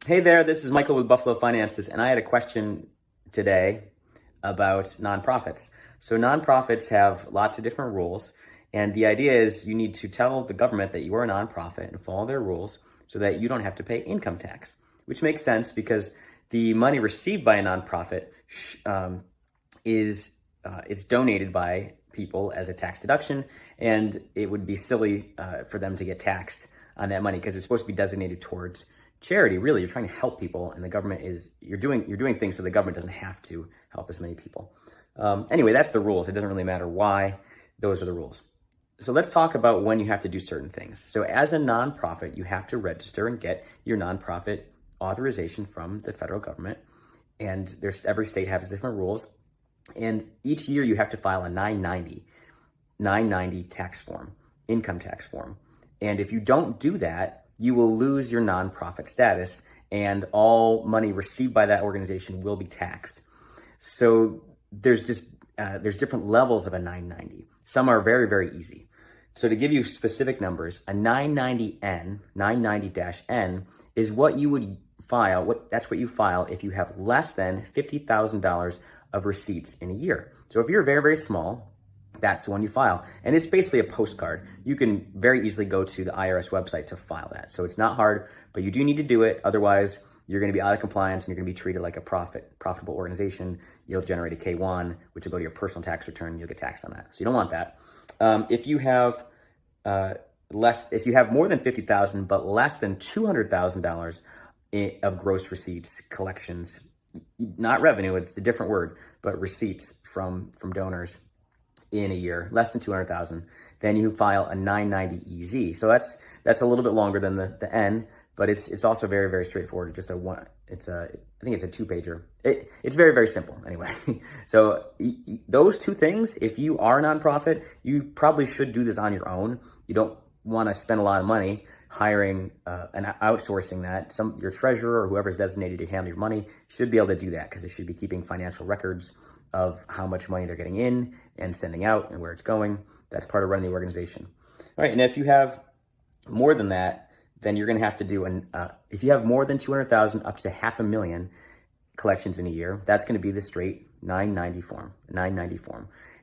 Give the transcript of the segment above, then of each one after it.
Hey there, this is Michael with Buffalo Finances, and I had a question today about nonprofits. So nonprofits have lots of different rules, and the idea is you need to tell the government that you are a nonprofit and follow their rules so that you don't have to pay income tax, which makes sense because the money received by a nonprofit is donated by people as a tax deduction, and it would be silly for them to get taxed on that money because it's supposed to be designated towards charity. Really, you're trying to help people, and the government is you're doing things so the government doesn't have to help as many people. Anyway, that's the rules. It doesn't really matter why. Those are the rules. So let's talk about when you have to do certain things. So as a nonprofit, you have to register and get your nonprofit authorization from the federal government. And every state has different rules. And each year you have to file a 990 tax form, income tax form. And if you don't do that, you will lose your nonprofit status and all money received by that organization will be taxed. So there's different levels of a 990. Some are very, very easy. So to give you specific numbers, a 990-N is what you would file. That's what you file if you have less than $50,000 of receipts in a year. So if you're very, very small, that's the one you file. And it's basically a postcard. You can very easily go to the IRS website to file that. So it's not hard, but you do need to do it. Otherwise, you're going to be out of compliance and you're going to be treated like a profitable organization. You'll generate a K-1, which will go to your personal tax return. You'll get taxed on that. So you don't want that. If you have more than $50,000 but less than $200,000 of gross receipts, collections, not revenue, it's a different word, but receipts from donors in a year, less than 200,000, then you file a 990-EZ. So that's a little bit longer than the N, but it's also very, very straightforward. I think it's a 2-pager. It's very, very simple anyway. So those two things, if you are a nonprofit, you probably should do this on your own. You don't want to spend a lot of money hiring and outsourcing that. Your treasurer or whoever's designated to handle your money should be able to do that because they should be keeping financial records of how much money they're getting in and sending out and where it's going. That's part of running the organization. All right, and if you have more than that, then you're going to have to do if you have more than 200,000 up to $500,000 collections in a year, that's going to be the straight 990 form.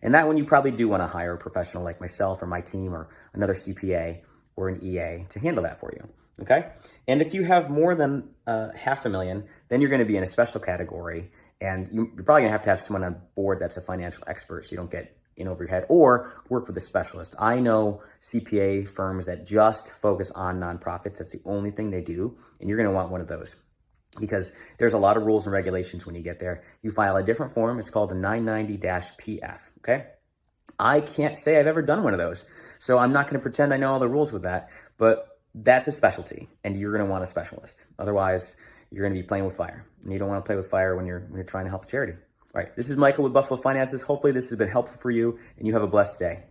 And that one you probably do want to hire a professional like myself or my team or another CPA or an EA to handle that for you. Okay? And if you have more than $500,000, then you're going to be in a special category. And you're probably going to have someone on board that's a financial expert so you don't get in over your head, or work with a specialist. I know CPA firms that just focus on nonprofits. That's the only thing they do. And you're going to want one of those because there's a lot of rules and regulations when you get there. You file a different form. It's called the 990-PF. Okay. I can't say I've ever done one of those. So I'm not going to pretend I know all the rules with that, but that's a specialty and you're going to want a specialist. Otherwise, you're going to be playing with fire, and you don't want to play with fire when you're trying to help a charity. All right, this is Michael with Buffalo Finances. Hopefully this has been helpful for you, and you have a blessed day.